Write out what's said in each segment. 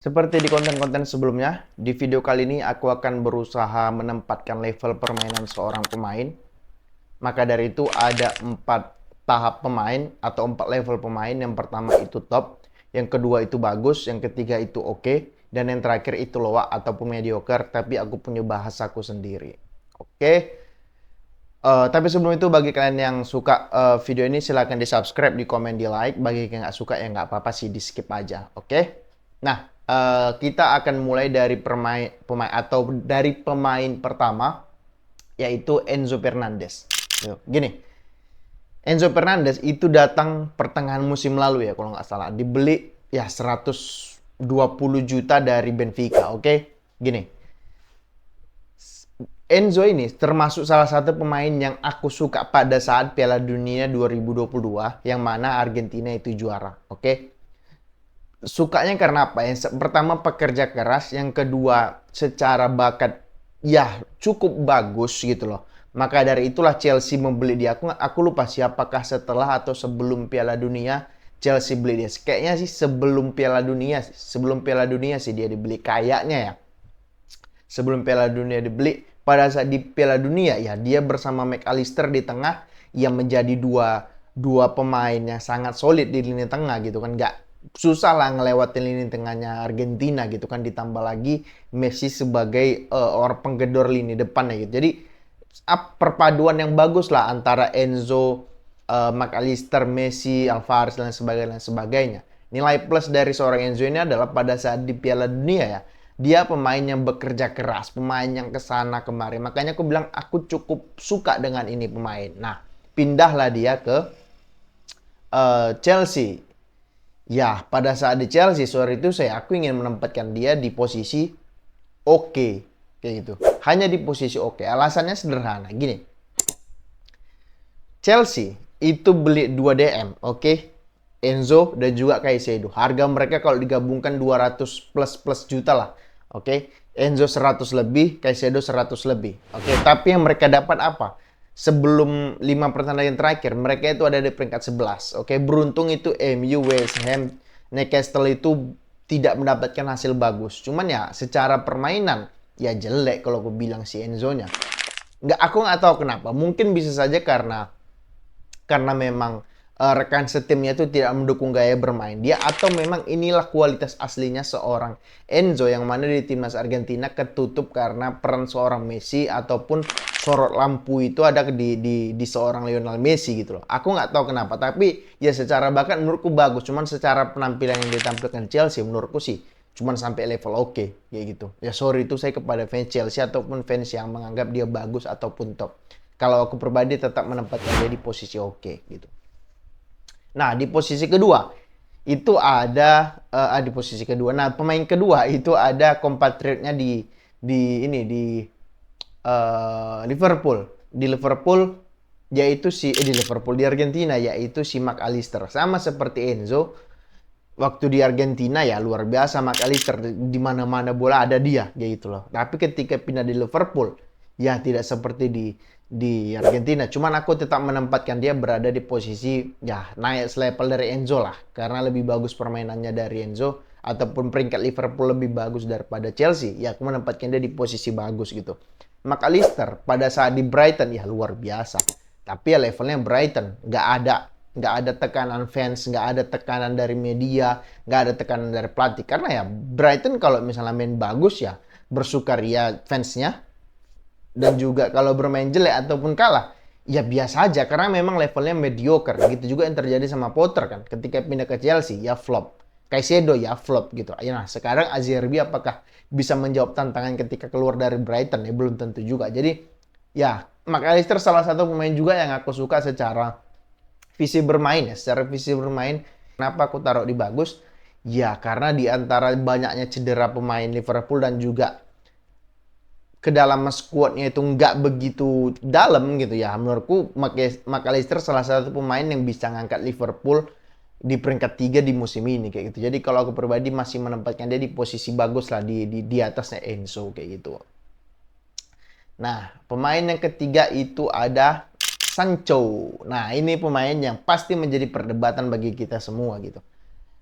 Seperti di konten-konten sebelumnya, di video kali ini aku akan berusaha menempatkan level permainan seorang pemain. Maka dari itu ada 4 tahap pemain atau 4 level pemain. Yang pertama itu top, yang kedua itu bagus, yang ketiga itu oke, dan yang terakhir itu low ataupun mediocre, tapi aku punya bahasaku sendiri. Oke. Tapi sebelum itu bagi kalian yang suka video ini silahkan di subscribe, di komen, di like. Bagi yang nggak suka ya nggak apa-apa sih, di skip aja. Oke? Nah, kita akan mulai dari pemain atau dari pemain pertama, yaitu Enzo Fernandez. Gini, Enzo Fernandez itu datang pertengahan musim lalu ya kalau nggak salah. Dibeli ya 120 juta dari Benfica. Oke? Gini, Enzo ini termasuk salah satu pemain yang aku suka pada saat Piala Dunia 2022 yang mana Argentina itu juara. Oke? Sukanya karena apa? Yang pertama pekerja keras, yang kedua secara bakat ya cukup bagus gitu loh. Maka dari itulah Chelsea membeli dia. Aku lupa siapakah setelah atau sebelum Piala Dunia Chelsea beli dia. Kayaknya sih sebelum Piala Dunia, sebelum Piala Dunia sih dia dibeli kayaknya ya. Sebelum Piala Dunia dibeli, pada saat di Piala Dunia ya dia bersama McAllister di tengah yang menjadi dua pemain yang sangat solid di lini tengah gitu kan. Nggak susah lah ngelewatin lini tengahnya Argentina gitu kan, ditambah lagi Messi sebagai orang penggedor lini depannya gitu. Jadi perpaduan yang bagus lah antara Enzo, McAllister, Messi, Alvarez dan sebagainya. Nilai plus dari seorang Enzo ini adalah pada saat di Piala Dunia ya, dia pemain yang bekerja keras, pemain yang kesana kemari. Makanya aku bilang aku cukup suka dengan ini pemain. Nah, pindahlah dia ke Chelsea. Ya, pada saat di Chelsea sore itu aku ingin menempatkan dia di posisi oke, kayak gitu. Hanya di posisi oke. Alasannya sederhana, gini. Chelsea itu beli 2 DM, oke? Enzo dan juga Caicedo. Harga mereka kalau digabungkan 200 plus juta lah. Oke, Enzo 100 lebih, Caicedo 100 lebih. Oke, tapi yang mereka dapat apa? Sebelum 5 pertandingan terakhir, mereka itu ada di peringkat 11. Oke, beruntung itu MU, West Ham, Newcastle itu tidak mendapatkan hasil bagus. Cuman ya secara permainan ya jelek kalau aku bilang si Enzo-nya. Aku nggak tahu kenapa. Mungkin bisa saja karena memang rekan setimnya itu tidak mendukung gaya bermain dia, atau memang inilah kualitas aslinya seorang Enzo yang mana di timnas Argentina ketutup karena peran seorang Messi ataupun sorot lampu itu ada di seorang Lionel Messi gitu loh. Aku nggak tahu kenapa, tapi ya secara bakat menurutku bagus, cuman secara penampilan yang ditampilkan Chelsea menurutku sih cuman sampai level oke kayak gitu. Ya sorry itu saya kepada fans Chelsea ataupun fans yang menganggap dia bagus ataupun top. Kalau aku pribadi tetap menempatkan dia di posisi oke gitu. Nah, di posisi kedua itu ada di posisi kedua. Nah, pemain kedua itu ada kompatriotnya di Liverpool. Di Liverpool yaitu di Liverpool di Argentina yaitu si McAllister. Sama seperti Enzo, waktu di Argentina ya luar biasa McAllister, di mana-mana bola ada dia gitu loh. Tapi ketika pindah di Liverpool ya tidak seperti di Argentina. Cuman aku tetap menempatkan dia berada di posisi ya naik selevel dari Enzo lah, karena lebih bagus permainannya dari Enzo ataupun peringkat Liverpool lebih bagus daripada Chelsea. Ya aku menempatkan dia di posisi bagus gitu. McAllister pada saat di Brighton ya luar biasa. Tapi ya levelnya Brighton nggak ada tekanan fans, nggak ada tekanan dari media, nggak ada tekanan dari pelatih. Karena ya Brighton kalau misalnya main bagus ya bersukaria fansnya, dan juga kalau bermain jelek ataupun kalah ya biasa aja karena memang levelnya mediocre. Gitu juga yang terjadi sama Potter kan, ketika pindah ke Chelsea ya flop, Caicedo ya flop gitu. Nah sekarang Azerbi apakah bisa menjawab tantangan ketika keluar dari Brighton ya belum tentu juga. Jadi ya McAllister salah satu pemain juga yang aku suka secara visi bermain ya, secara visi bermain. Kenapa aku taruh di bagus? Ya karena di antara banyaknya cedera pemain Liverpool dan juga kedalaman squadnya itu nggak begitu dalam gitu ya, menurutku McAllister salah satu pemain yang bisa ngangkat Liverpool di peringkat 3 di musim ini kayak gitu. Jadi kalau aku pribadi masih menempatkan dia di posisi bagus lah di atasnya Enzo kayak gitu. Nah, pemain yang ketiga itu ada Sancho. Nah, ini pemain yang pasti menjadi perdebatan bagi kita semua gitu.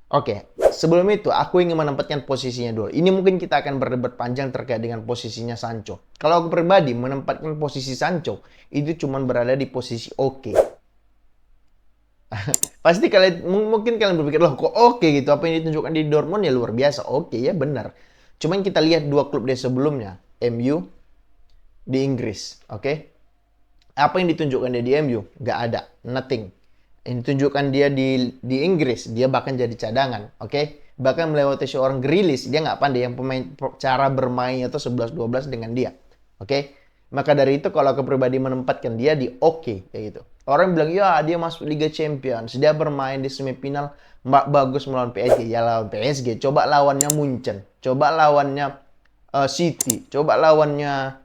Oke, sebelum itu aku ingin menempatkan posisinya dulu. Ini mungkin kita akan berdebat panjang terkait dengan posisinya Sancho. Kalau aku pribadi menempatkan posisi Sancho itu cuma berada di posisi oke. Pasti kalian mungkin kalian berpikir loh kok oke gitu, apa yang ditunjukkan di Dortmund ya luar biasa. Oke ya benar. Cuman kita lihat dua klub dia sebelumnya, MU di Inggris, oke? Apa yang ditunjukkan dia di MU? Gak ada, nothing. Yang ditunjukkan dia di Inggris, dia bahkan jadi cadangan, oke? Bahkan melewati seorang Grealish, dia nggak pandai yang pemain cara bermain atau 11-12 dengan dia, oke? Maka dari itu kalau aku pribadi menempatkan dia di oke, kayak gitu. Orang bilang, ya dia masuk Liga Champions, dia bermain di semifinal bagus melawan PSG. Ya lawan PSG, coba lawannya Munchen, coba lawannya City, coba lawannya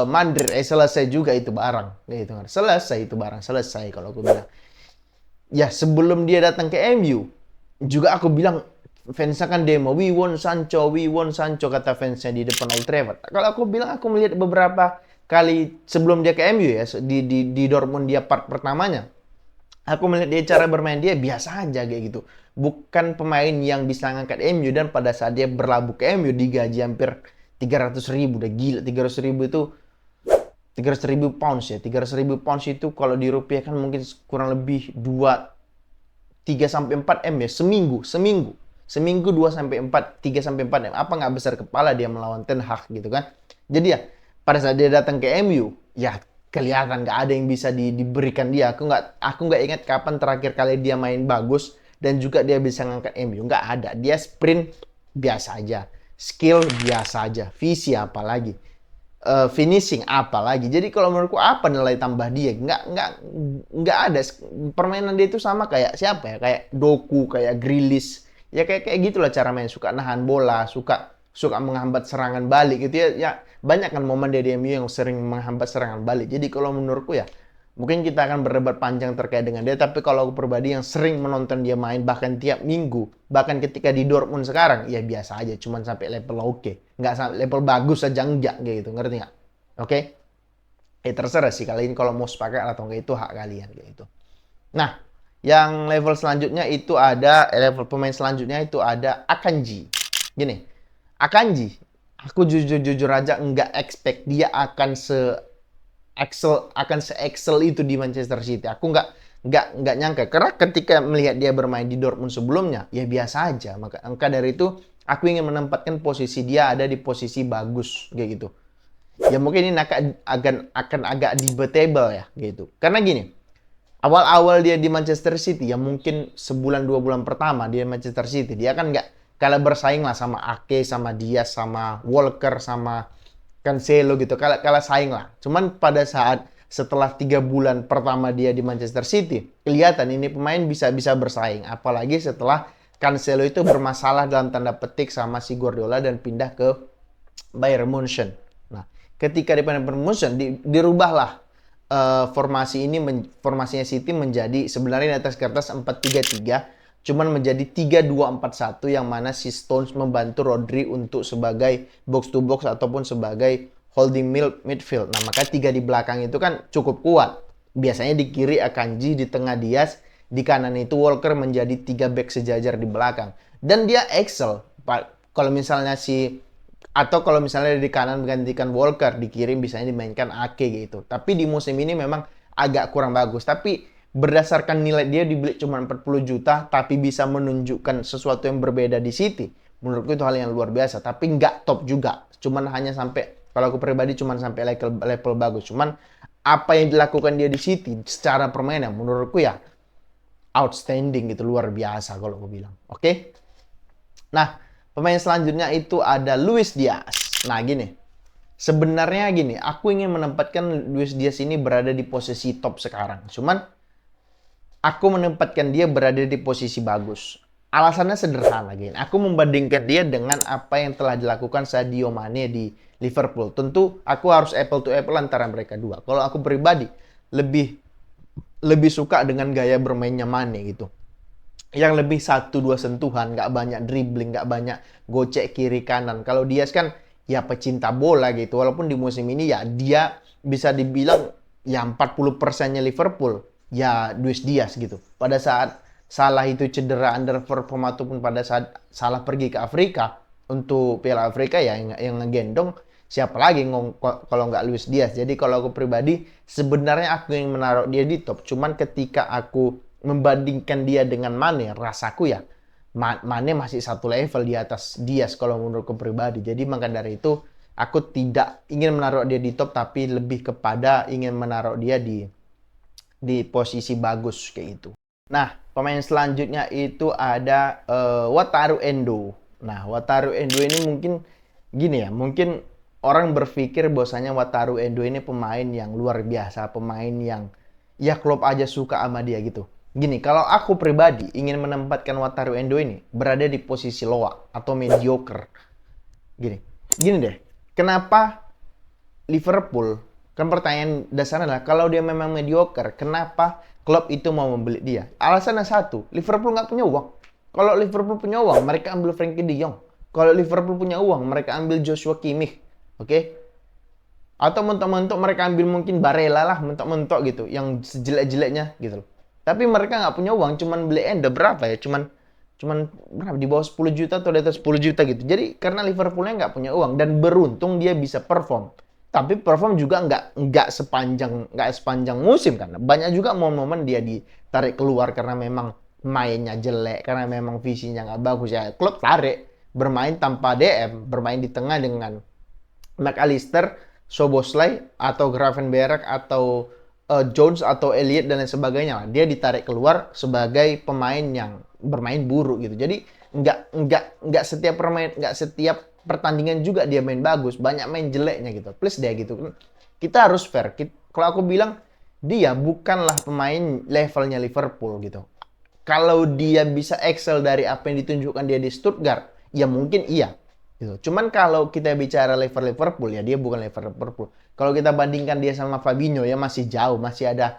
Madrid, selesai juga itu barang, gitu kan. Selesai itu barang, selesai kalau aku bilang. Ya sebelum dia datang ke MU, juga aku bilang fansnya kan demo, we want Sancho kata fansnya di depan Old Trafford. Kalau aku bilang aku melihat beberapa kali sebelum dia ke MU ya di Dortmund dia part pertamanya, aku melihat dia cara bermain dia biasa aja kayak gitu. Bukan pemain yang bisa ngangkat MU dan pada saat dia berlabuh ke MU digaji hampir 300.000 udah gila 300.000 itu 300.000 pounds ya 300.000 pounds itu kalau dirupiahkan mungkin kurang lebih 3 sampai 4 M ya seminggu 2 sampai 4 3 sampai 4 M apa nggak besar kepala dia melawan Ten Hag gitu kan. Jadi ya pada saat dia datang ke MU ya kelihatan nggak ada yang bisa diberikan dia. Aku nggak ingat kapan terakhir kali dia main bagus dan juga dia bisa ngangkat MU, nggak ada. Dia sprint biasa aja, skill biasa aja, visi apalagi, finishing apalagi. Jadi kalau menurutku apa nilai tambah dia? Nggak ada. Permainan dia itu sama kayak siapa ya? Kayak Doku, kayak Grealish. Ya kayak gitulah cara main. Suka nahan bola, suka menghambat serangan balik gitu ya. Ya banyak kan momen dia di MU yang sering menghambat serangan balik. Jadi kalau menurutku ya mungkin kita akan berdebat panjang terkait dengan dia, tapi kalau aku pribadi yang sering menonton dia main bahkan tiap minggu, bahkan ketika di Dortmund sekarang, ya biasa aja, cuman sampai level oke. Nggak sampai level bagus aja enggak gitu, ngerti nggak? Oke? Terserah sih kalian kalau mau sepakat atau enggak itu hak kalian gitu. Nah, yang level selanjutnya itu ada level pemain selanjutnya itu ada Akanji. Gini, Akanji, aku jujur aja nggak expect dia akan se-excel itu di Manchester City. Aku nggak nyangka karena ketika melihat dia bermain di Dortmund sebelumnya ya biasa aja. Maka dari itu aku ingin menempatkan posisi dia ada di posisi bagus kayak gitu. Ya mungkin ini akan agak debatable ya gitu. Karena gini, awal-awal dia di Manchester City ya mungkin sebulan 2 bulan pertama dia Manchester City dia kan nggak kalah bersaing lah sama Ake, sama Diaz, sama Walker, sama Cancelo gitu, kalah saing lah. Cuman pada saat setelah 3 bulan pertama dia di Manchester City, kelihatan ini pemain bisa bersaing. Apalagi setelah Cancelo itu bermasalah dalam tanda petik sama si Guardiola dan pindah ke Bayern Munchen. Nah, ketika di Bayern Munchen dirubahlah formasinya City menjadi sebenarnya di atas kertas 4-3-3 cuman menjadi 3-2-4-1 yang mana si Stones membantu Rodri untuk sebagai box to box ataupun sebagai holding midfield. Nah, maka 3 di belakang itu kan cukup kuat. Biasanya di kiri Akanji, di tengah Diaz, di kanan itu Walker menjadi 3 back sejajar di belakang. Dan dia excel. Kalau misalnya kalau misalnya di kanan menggantikan Walker, di kiri biasanya dimainkan Ake gitu. Tapi di musim ini memang agak kurang bagus. Tapi berdasarkan nilai dia dibeli cuma 40 juta, tapi bisa menunjukkan sesuatu yang berbeda di City. Menurutku itu hal yang luar biasa. Tapi nggak top juga. Cuman hanya sampai, kalau aku pribadi cuma sampai level bagus. Cuman apa yang dilakukan dia di City secara permainan menurutku ya outstanding gitu, luar biasa kalau aku bilang. Oke? Nah, pemain selanjutnya itu ada Luis Diaz. Nah, gini. Sebenarnya gini, aku ingin menempatkan Luis Diaz ini berada di posisi top sekarang. Cuman aku menempatkan dia berada di posisi bagus. Alasannya sederhana, gini. Aku membandingkan dia dengan apa yang telah dilakukan Sadio Mane di Liverpool. Tentu aku harus apple to apple antara mereka dua. Kalau aku pribadi lebih suka dengan gaya bermainnya Mane gitu. Yang lebih 1-2 sentuhan, nggak banyak dribbling, nggak banyak gocek kiri kanan. Kalau Diaz kan ya pecinta bola gitu. Walaupun di musim ini ya dia bisa dibilang ya 40%-nya Liverpool. Ya Luis Diaz gitu. Pada saat Salah itu cedera underperform ataupun pada saat Salah pergi ke Afrika untuk Piala Afrika ya yang ngegendong siapa lagi kalau nggak Luis Diaz. Jadi kalau aku pribadi sebenarnya aku yang menaruh dia di top. Cuman ketika aku membandingkan dia dengan Mane, rasaku ya Mane masih satu level di atas Diaz kalau menurutku pribadi. Jadi maka dari itu aku tidak ingin menaruh dia di top, tapi lebih kepada ingin menaruh dia di posisi bagus kayak gitu. Nah, pemain selanjutnya itu ada Wataru Endo. Nah, Wataru Endo ini mungkin gini ya, mungkin orang berpikir bahwasanya Wataru Endo ini pemain yang luar biasa, pemain yang ya klub aja suka sama dia gitu. Gini, kalau aku pribadi ingin menempatkan Wataru Endo ini berada di posisi loa atau mediocre. Gini deh, kenapa Liverpool, kan pertanyaan dasarnya adalah kalau dia memang mediocre, kenapa klub itu mau membeli dia? Alasannya satu, Liverpool nggak punya uang. Kalau Liverpool punya uang, mereka ambil Frankie De Jong. Kalau Liverpool punya uang, mereka ambil Joshua Kimmich. Oke? Atau mentok-mentok mereka ambil mungkin Barella lah, mentok-mentok gitu, yang sejelek-jeleknya gitu loh. Tapi mereka nggak punya uang, cuman beli Endo berapa ya? Cuman berapa, di bawah 10 juta atau di atas 10 juta gitu. Jadi karena Liverpoolnya nggak punya uang dan beruntung dia bisa perform. Tapi perform juga nggak sepanjang musim kan. Banyak juga momen-momen dia ditarik keluar karena memang mainnya jelek, karena memang visinya nggak bagus ya. Klub tarik bermain tanpa DM, bermain di tengah dengan McAllister, Soboslai atau Gravenberch atau Jones atau Elliot dan lain sebagainya. Dia ditarik keluar sebagai pemain yang bermain buruk gitu. Jadi nggak setiap pertandingan juga dia main bagus, banyak main jeleknya gitu. Plus dia gitu. Kita harus fair. Kalau aku bilang dia bukanlah pemain levelnya Liverpool gitu. Kalau dia bisa excel dari apa yang ditunjukkan dia di Stuttgart, ya mungkin iya. Gitu. Cuman kalau kita bicara level Liverpool, ya dia bukan level Liverpool. Kalau kita bandingkan dia sama Fabinho, ya masih jauh. Masih ada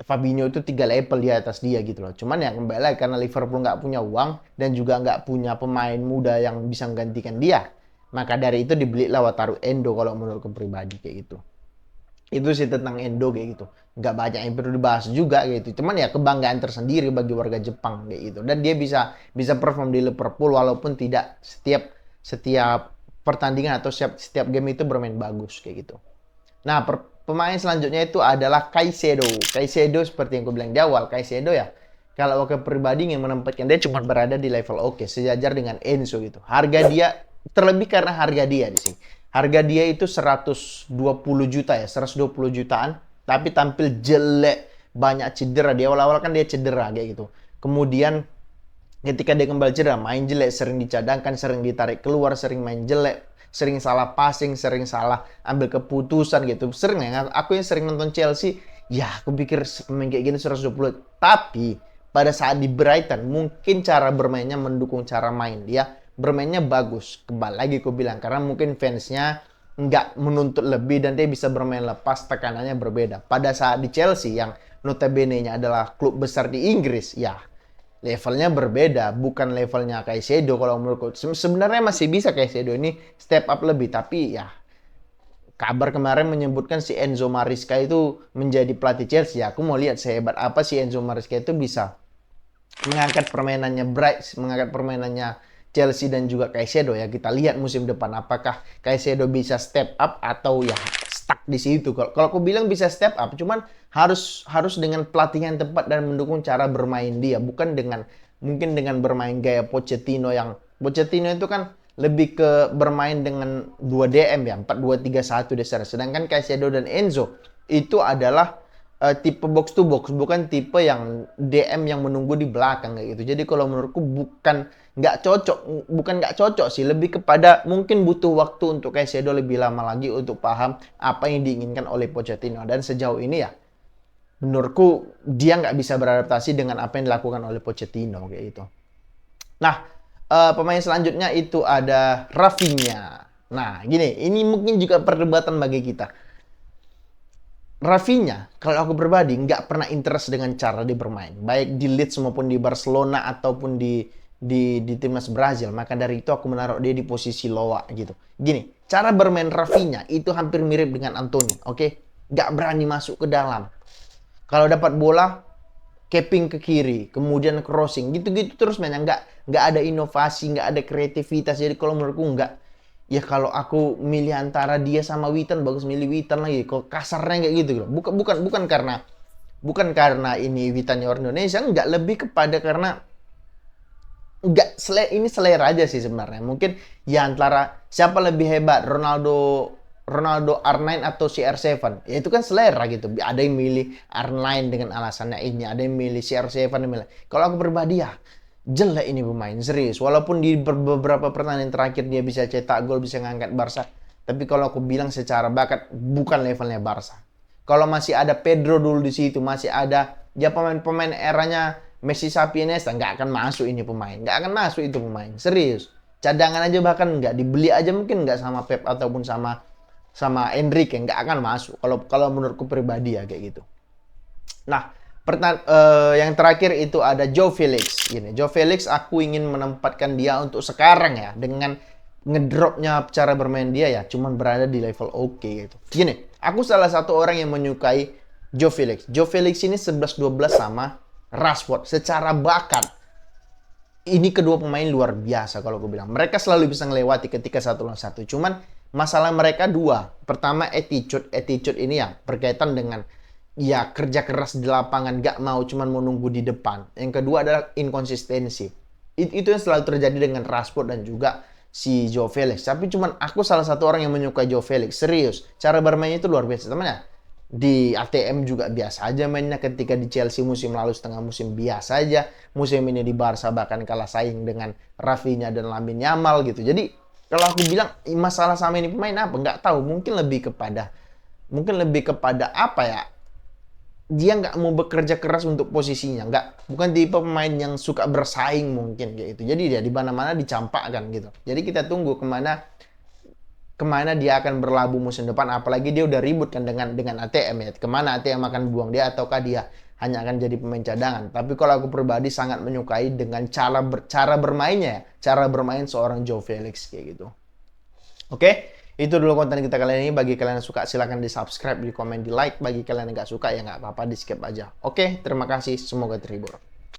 Fabinho itu 3 level di atas dia gitu loh. Cuman ya kembali lagi karena Liverpool nggak punya uang dan juga nggak punya pemain muda yang bisa menggantikan dia. Maka dari itu dibelilah Wataru Endo kalau menurut pribadi kayak gitu. Itu sih tentang Endo kayak gitu. Nggak banyak yang perlu dibahas juga kayak gitu. Cuman ya kebanggaan tersendiri bagi warga Jepang kayak gitu. Dan dia bisa perform di Liverpool walaupun tidak setiap pertandingan atau setiap game itu bermain bagus kayak gitu. Nah, pemain selanjutnya itu adalah Caicedo. Caicedo seperti yang gue bilang di awal, Caicedo ya. Kalau aku pribadi yang menempatkan dia cuma berada di level oke, sejajar dengan Enzo gitu. Harga dia terlebih karena harga dia di sini. Harga dia itu 120 juta ya, 120 jutaan, tapi tampil jelek, banyak cedera. Di awal-awal kan dia cedera kayak gitu. Kemudian ketika dia kembali cedera, main jelek, sering dicadangkan, sering ditarik keluar, sering main jelek, sering salah passing, sering salah ambil keputusan gitu. Sering ya, aku yang sering nonton Chelsea, ya aku pikir pemain kayak gini 120. Tapi pada saat di Brighton, mungkin cara bermainnya mendukung cara main dia. Bermainnya bagus. Kembali lagi aku bilang, karena mungkin fansnya nggak menuntut lebih dan dia bisa bermain lepas, tekanannya berbeda. Pada saat di Chelsea yang notabene-nya adalah klub besar di Inggris, ya levelnya berbeda, bukan levelnya Caicedo kalau menurutku. Sebenarnya masih bisa Caicedo ini step up lebih, tapi ya kabar kemarin menyebutkan si Enzo Maresca itu menjadi pelatih Chelsea. Ya, aku mau lihat sehebat apa si Enzo Maresca itu bisa mengangkat permainannya Bright, mengangkat permainannya Chelsea dan juga Caicedo ya. Kita lihat musim depan apakah Caicedo bisa step up atau ya stuck di situ. Kalau aku bilang bisa step up, cuman harus dengan pelatih yang tepat dan mendukung cara bermain dia, bukan mungkin dengan bermain gaya Pochettino yang Pochettino itu kan lebih ke bermain dengan 2 DM ya, 4-2-3-1 dasar. Sedangkan Caicedo dan Enzo itu adalah tipe box to box, bukan tipe yang DM yang menunggu di belakang kayak gitu. Jadi kalau menurutku bukan nggak cocok sih, lebih kepada mungkin butuh waktu untuk Caicedo lebih lama lagi untuk paham apa yang diinginkan oleh Pochettino. Dan sejauh ini ya menurutku dia nggak bisa beradaptasi dengan apa yang dilakukan oleh Pochettino kayak gitu. Nah, pemain selanjutnya itu ada Rafinha. Nah, gini, ini mungkin juga perdebatan bagi kita. Rafinha, kalau aku pribadi nggak pernah interest dengan cara dia bermain, baik di Leeds maupun di Barcelona ataupun di timnas Brazil. Maka dari itu aku menaruh dia di posisi loa gitu. Gini, cara bermain Rafinha itu hampir mirip dengan Anthony, oke? Nggak berani masuk ke dalam. Kalau dapat bola, capping ke kiri, kemudian crossing, gitu-gitu terus mainnya. Nggak ada inovasi, nggak ada kreativitas. Jadi kalau menurutku nggak. Ya kalau aku milih antara dia sama Witan, bagus milih Witan lagi. Kok kasarnya kayak gitu loh. Bukan karena ini Witannya orang Indonesia, nggak, lebih kepada karena nggak ini selera aja sih sebenarnya. Mungkin ya antara siapa lebih hebat, Ronaldo R9 atau CR7. Ya itu kan selera gitu. Ada yang milih R9 dengan alasannya ini, ada yang milih CR7 milih. Kalau aku pribadi ya jelek ini pemain, serius. Walaupun di beberapa pertandingan terakhir dia bisa cetak gol, bisa ngangkat Barca, tapi kalau aku bilang secara bakat bukan levelnya Barca. Kalau masih ada Pedro dulu di situ, masih ada ya pemain-pemain eranya Messi, Xavi, Iniesta, nggak akan masuk ini pemain, nggak akan masuk itu pemain, serius. Cadangan aja bahkan nggak dibeli aja mungkin nggak sama Pep ataupun sama Enrique, nggak akan masuk. Kalau menurutku pribadi ya kayak gitu. Nah, yang terakhir itu ada Joe Felix. Gini, Joe Felix aku ingin menempatkan dia untuk sekarang ya, dengan ngedropnya cara bermain dia ya, cuman berada di level oke gitu. Gini, aku salah satu orang yang menyukai Joe Felix. Joe Felix ini 11-12 sama Rashford. Secara bakat, ini kedua pemain luar biasa kalau aku bilang. Mereka selalu bisa ngelewati ketika 1-1. Cuman masalah mereka dua. Pertama, attitude. Attitude ini ya berkaitan dengan ya kerja keras di lapangan, gak mau cuman mau nunggu di depan. Yang kedua adalah inkonsistensi. Itu yang selalu terjadi dengan Rashford dan juga si Joe Felix. Tapi cuman aku salah satu orang yang menyukai Joe Felix. Serius, cara bermainnya itu luar biasa teman-teman. Di ATM juga biasa aja mainnya, ketika di Chelsea musim lalu setengah musim biasa aja. Musim ini di Barca bahkan kalah saing dengan Rafinha dan Lamine Yamal gitu. Jadi kalau aku bilang masalah sama ini pemain apa? Nggak tahu. Mungkin lebih kepada apa ya? Dia nggak mau bekerja keras untuk posisinya. Bukan tipe pemain yang suka bersaing mungkin kayak gitu. Jadi dia di mana-mana dicampakkan gitu. Jadi kita tunggu kemana dia akan berlabuh musim depan, apalagi dia udah ribut kan dengan ATM ya, kemana ATM akan buang dia, ataukah dia hanya akan jadi pemain cadangan. Tapi kalau aku pribadi sangat menyukai dengan cara bermainnya, cara bermain seorang Joe Felix kayak gitu. Oke, itu dulu konten kita kali ini. Bagi kalian yang suka silahkan di subscribe, di komen, di like. Bagi kalian yang nggak suka ya nggak apa-apa, di skip aja. Oke, terima kasih, semoga terhibur.